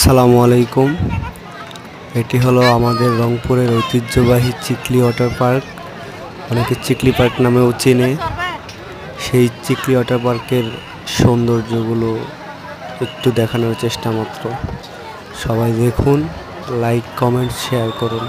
আসসালামু আলাইকুম। এটি হলো আমাদের রংপুরের ঐতিহ্যবাহী চিকলি ওয়াটার পার্ক, অনেকে চিকলি পার্ক নামেও চেনে। সেই চিকলি ওয়াটার পার্কের সৌন্দর্যগুলো একটু দেখানোর চেষ্টা মাত্র। সবাই দেখুন, লাইক, কমেন্ট, শেয়ার করুন।